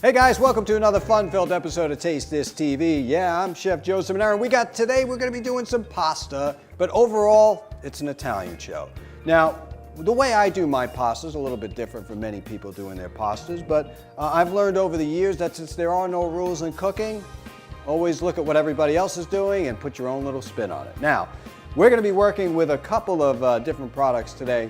Hey guys, welcome to another fun-filled episode of Taste This TV. Yeah, I'm Chef Joe Ciminera. Today we're going to be doing some pasta, but overall, it's an Italian show. Now, the way I do my pasta is a little bit different from many people doing their pastas, but I've learned over the years that since there are no rules in cooking, always look at what everybody else is doing and put your own little spin on it. Now, we're going to be working with a couple of different products today.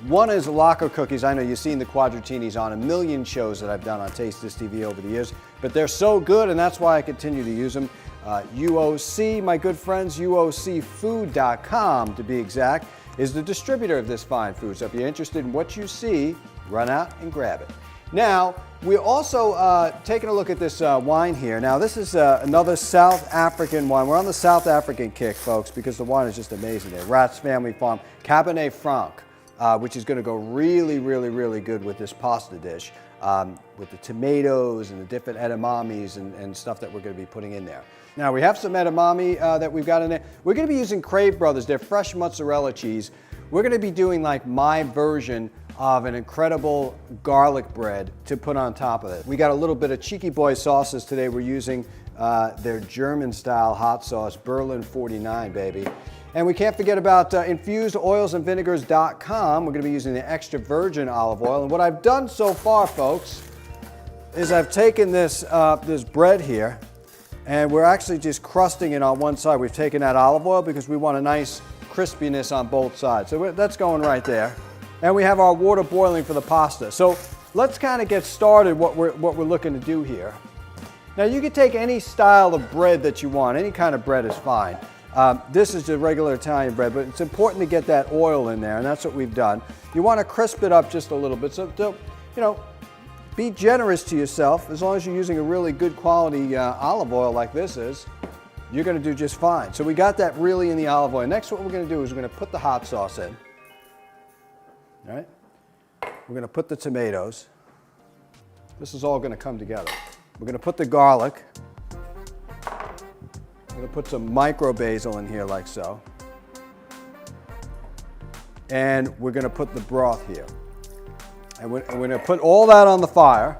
One is Lacquer cookies. I know you've seen the quadratinis on a million shows that I've done on Taste This TV over the years, but they're so good and that's why I continue to use them. UOC, my good friends, UOCfood.com to be exact, is the distributor of this fine food. So if you're interested in what you see, run out and grab it. Now, we're also taking a look at this wine here. Now, this is another South African wine. We're on the South African kick, folks, because the wine is just amazing there. Rat's Family Farm Cabernet Franc. Which is going to go really, really, really good with this pasta dish, with the tomatoes and the different edamames and stuff that we're going to be putting in there. Now, we have some edamame that we've got in there. We're going to be using Crave Brothers, their fresh mozzarella cheese. We're going to be doing like my version of an incredible garlic bread to put on top of it. We got a little bit of Cheeky Boy sauces today. We're using their German-style hot sauce, Berlin 49, baby. And we can't forget about infusedoilsandvinegars.com. We're going to be using the extra virgin olive oil. And what I've done so far, folks, is I've taken this, this bread here, and we're actually just crusting it on one side. We've taken that olive oil because we want a nice crispiness on both sides. So that's going right there. And we have our water boiling for the pasta. So let's kind of get started what we're looking to do here. Now, you can take any style of bread that you want. Any kind of bread is fine. This is the regular Italian bread, but it's important to get that oil in there, and that's what we've done. You want to crisp it up just a little bit, so you know, be generous to yourself. As long as you're using a really good quality olive oil like this is, you're going to do just fine. So we got that really in the olive oil. Next, what we're going to do is we're going to put the hot sauce in. All right? We're going to put the tomatoes. This is all going to come together. We're going to put the garlic. I'm going to put some micro basil in here like so. And we're going to put the broth here. And we're going to put all that on the fire,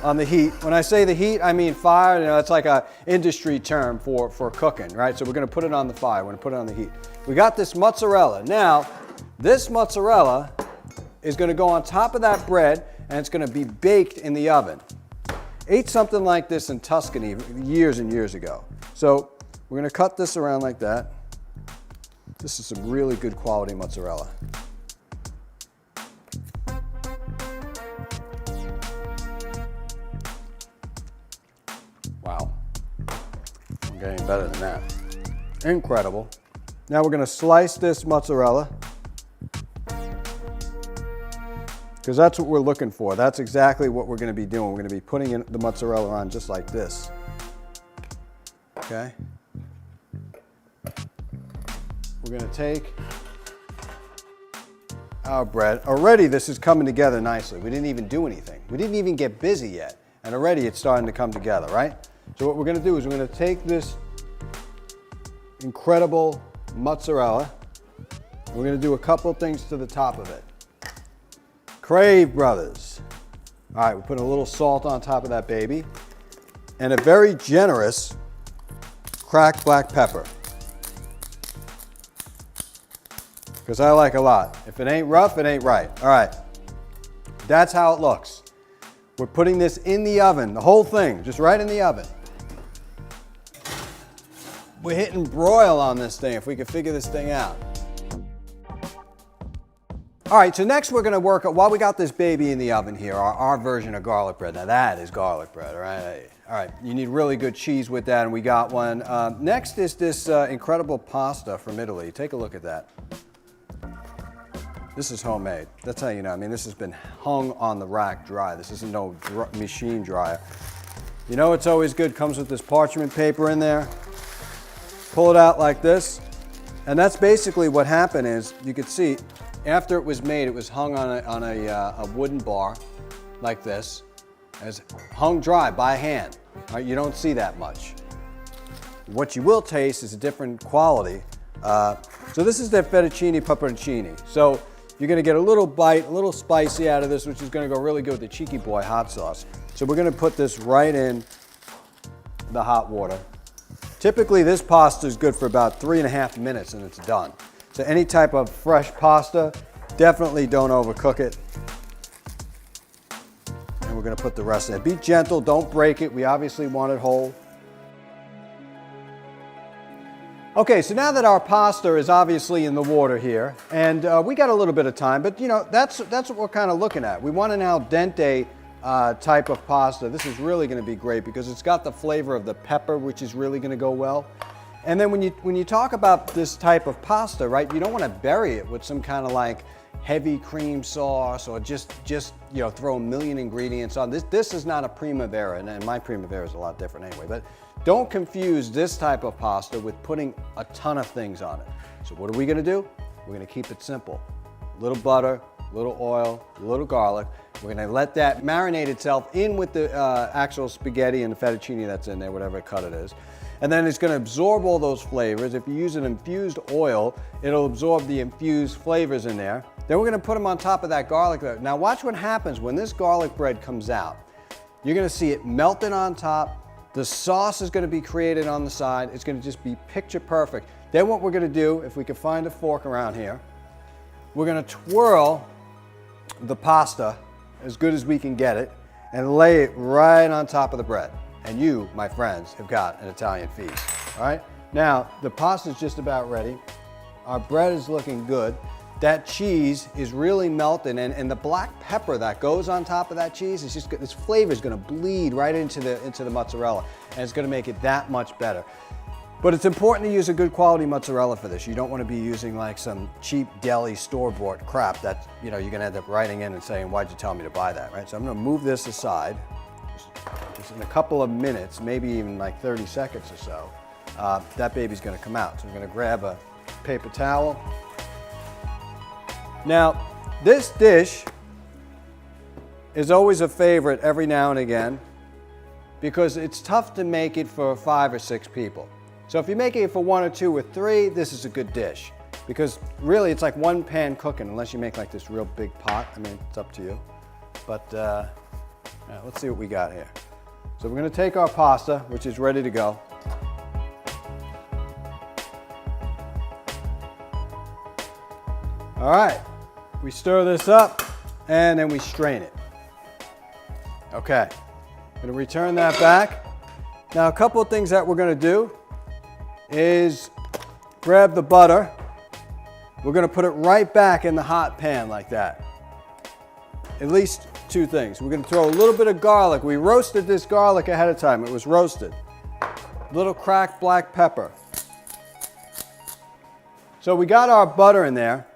on the heat. When I say the heat, I mean fire. You know, it's like an industry term for cooking, right? So we're going to put it on the fire. We're going to put it on the heat. We got this mozzarella. Now, this mozzarella is going to go on top of that bread, and it's going to be baked in the oven. Ate something like this in Tuscany years and years ago. So we're going to cut this around like that. This is some really good quality mozzarella. Wow. I'm getting better than that. Incredible. Now we're going to slice this mozzarella, because that's what we're looking for. That's exactly what we're going to be doing. We're going to be putting the mozzarella on just like this. Okay? We're going to take our bread. Already this is coming together nicely. We didn't even do anything. We didn't even get busy yet. And already it's starting to come together, right? So what we're going to do is we're going to take this incredible mozzarella. We're going to do a couple things to the top of it. Crave Brothers. All right, we're putting a little salt on top of that baby, and a very generous cracked black pepper, because I like a lot. If it ain't rough, it ain't right. All right, that's how it looks. We're putting this in the oven, the whole thing, just right in the oven. We're hitting broil on this thing if we can figure this thing out. All right, so next we're going to work, while we got this baby in the oven here, our version of garlic bread. Now that is garlic bread, all right? All right, you need really good cheese with that, and we got one. Next is this incredible pasta from Italy. Take a look at that. This is homemade. That's how you know. I mean, this has been hung on the rack dry. This isn't no machine dryer. You know it's always good, comes with this parchment paper in there. Pull it out like this, and that's basically what happened is, you could see, after it was made, it was hung on a wooden bar like this, as hung dry by hand. Right? You don't see that much. What you will taste is a different quality. So this is their fettuccine pepperoncini. So you're gonna get a little bite, a little spicy out of this, which is gonna go really good with the Cheeky Boy hot sauce. So we're gonna put this right in the hot water. Typically this pasta is good for about 3.5 minutes and it's done. So any type of fresh pasta, definitely don't overcook it. And we're gonna put the rest in it. Be gentle, don't break it. We obviously want it whole. Okay, so now that our pasta is obviously in the water here, and we got a little bit of time, but you know, that's what we're kind of looking at. We want an al dente type of pasta. This is really gonna be great because it's got the flavor of the pepper, which is really gonna go well. And then when you talk about this type of pasta, right, you don't want to bury it with some kind of like heavy cream sauce or just you know, throw a million ingredients on. This is not a primavera, and my primavera is a lot different anyway, but don't confuse this type of pasta with putting a ton of things on it. So what are we gonna do? We're gonna keep it simple. A little butter, a little oil, a little garlic. We're gonna let that marinate itself in with the actual spaghetti and the fettuccine that's in there, whatever cut it is. And then it's gonna absorb all those flavors. If you use an infused oil, it'll absorb the infused flavors in there. Then we're gonna put them on top of that garlic. Now watch what happens when this garlic bread comes out. You're gonna see it melted on top. The sauce is gonna be created on the side. It's gonna just be picture perfect. Then what we're gonna do, if we can find a fork around here, we're gonna twirl the pasta as good as we can get it and lay it right on top of the bread. And you, my friends, have got an Italian feast, all right? Now, the pasta is just about ready. Our bread is looking good. That cheese is really melting, and the black pepper that goes on top of that cheese is just, this flavor is gonna bleed right into the mozzarella, and it's gonna make it that much better. But it's important to use a good quality mozzarella for this. You don't wanna be using like some cheap deli store-bought crap that, you know, you're gonna end up writing in and saying, why'd you tell me to buy that, right? So I'm gonna move this aside. Just in a couple of minutes, maybe even like 30 seconds or so, that baby's gonna come out. So I'm gonna grab a paper towel. Now, this dish is always a favorite every now and again because it's tough to make it for 5 or 6 people. So if you're making it for 1 or 2 or 3, this is a good dish because really it's like one pan cooking unless you make like this real big pot. I mean, it's up to you. But let's see what we got here. So we're gonna take our pasta, which is ready to go. All right, we stir this up and then we strain it. Okay, I'm gonna return that back. Now a couple of things that we're gonna do is grab the butter. We're gonna put it right back in the hot pan like that. At least 2 things. We're gonna throw a little bit of garlic. We roasted this garlic ahead of time. It was roasted. A little cracked black pepper. So we got our butter in there.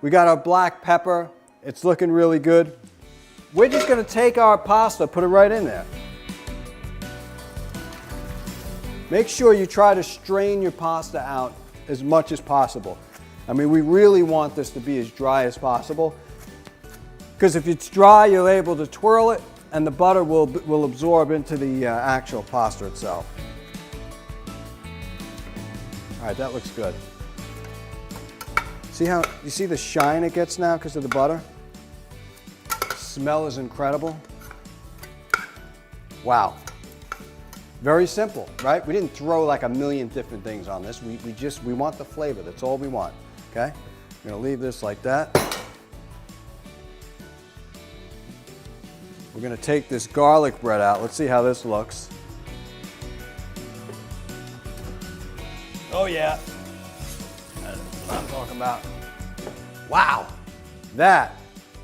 We got our black pepper. It's looking really good. We're just gonna take our pasta, put it right in there. Make sure you try to strain your pasta out as much as possible. I mean, we really want this to be as dry as possible. Because if it's dry, you're able to twirl it and the butter will absorb into the actual pasta itself. All right, that looks good. See how, you see the shine it gets now because of the butter? Smell is incredible. Wow. Very simple, right? We didn't throw like a million different things on this. We want the flavor, that's all we want, okay? I'm gonna leave this like that. We're gonna take this garlic bread out. Let's see how this looks. Oh yeah, that's what I'm talking about. Wow, that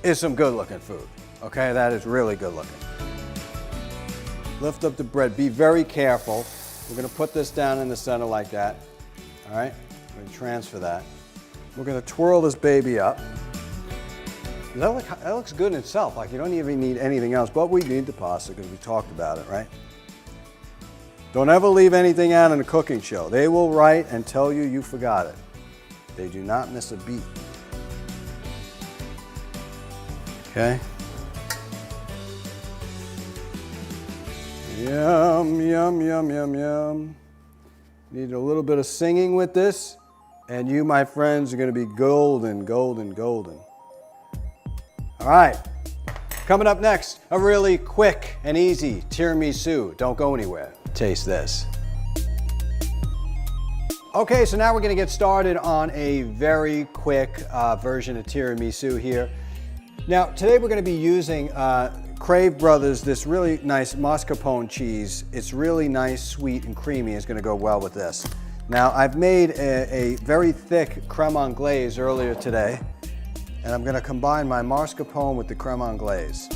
is some good looking food. Okay, that is really good looking. Lift up the bread, be very careful. We're gonna put this down in the center like that. All right, we're gonna transfer that. We're gonna twirl this baby up. That looks good in itself, like you don't even need anything else, but we need the pasta because we talked about it, right? Don't ever leave anything out in a cooking show. They will write and tell you you forgot it. They do not miss a beat. Okay? Yum, yum, yum, yum, yum. Need a little bit of singing with this, and you, my friends, are gonna be golden, golden, golden. All right, coming up next, a really quick and easy tiramisu. Don't go anywhere. Taste this. Okay, so now we're gonna get started on a very quick version of tiramisu here. Now, today we're gonna be using Crave Brothers, this really nice mascarpone cheese. It's really nice, sweet, and creamy. It's gonna go well with this. Now, I've made a very thick creme anglaise earlier today, and I'm gonna combine my mascarpone with the creme anglaise.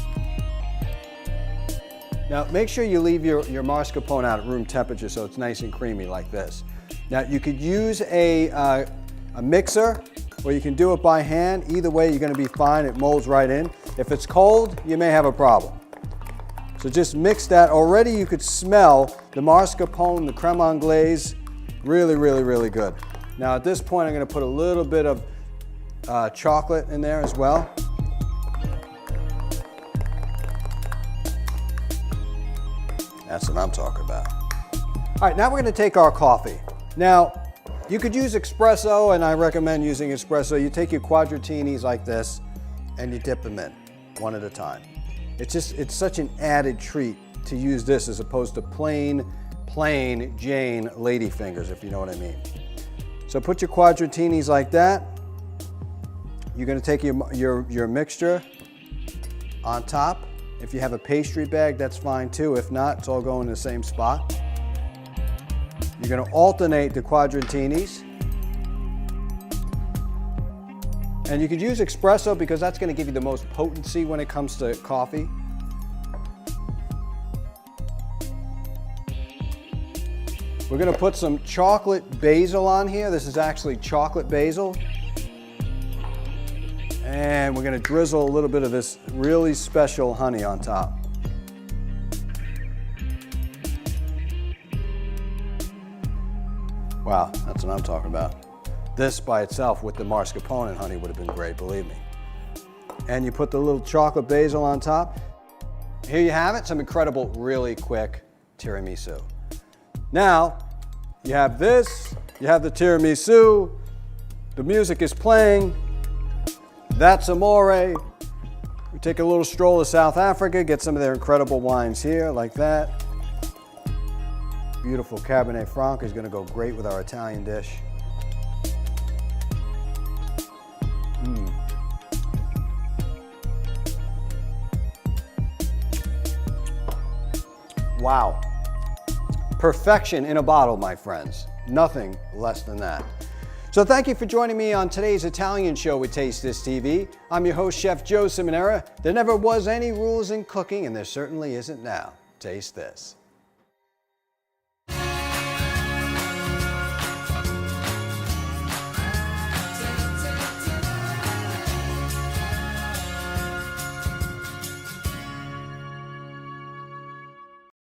Now, make sure you leave your mascarpone out at room temperature so it's nice and creamy like this. Now, you could use a mixer, or you can do it by hand. Either way, you're gonna be fine. It molds right in. If it's cold, you may have a problem. So just mix that. Already you could smell the mascarpone, the creme anglaise, really, really, really good. Now, at this point, I'm gonna put a little bit of chocolate in there as well. That's what I'm talking about. All right, now we're gonna take our coffee. Now, you could use espresso, and I recommend using espresso. You take your quadratini like this, and you dip them in, one at a time. It's such an added treat to use this as opposed to plain Jane lady fingers, if you know what I mean. So put your quadratinis like that. You're gonna take your mixture on top. If you have a pastry bag, that's fine too. If not, it's all going in the same spot. You're gonna alternate the quadratinis. And you could use espresso because that's gonna give you the most potency when it comes to coffee. We're gonna put some chocolate basil on here. This is actually chocolate basil. And we're gonna drizzle a little bit of this really special honey on top. Wow, that's what I'm talking about. This by itself with the mascarpone and honey would have been great, believe me. And you put the little chocolate basil on top. Here you have it, some incredible, really quick tiramisu. Now, you have this, you have the tiramisu, the music is playing, that's amore. We take a little stroll to South Africa, get some of their incredible wines here, like that. Beautiful Cabernet Franc is gonna go great with our Italian dish. Wow. Perfection in a bottle, my friends. Nothing less than that. So thank you for joining me on today's Italian show with Taste This TV. I'm your host, Chef Joe Ciminera. There never was any rules in cooking, and there certainly isn't now. Taste this.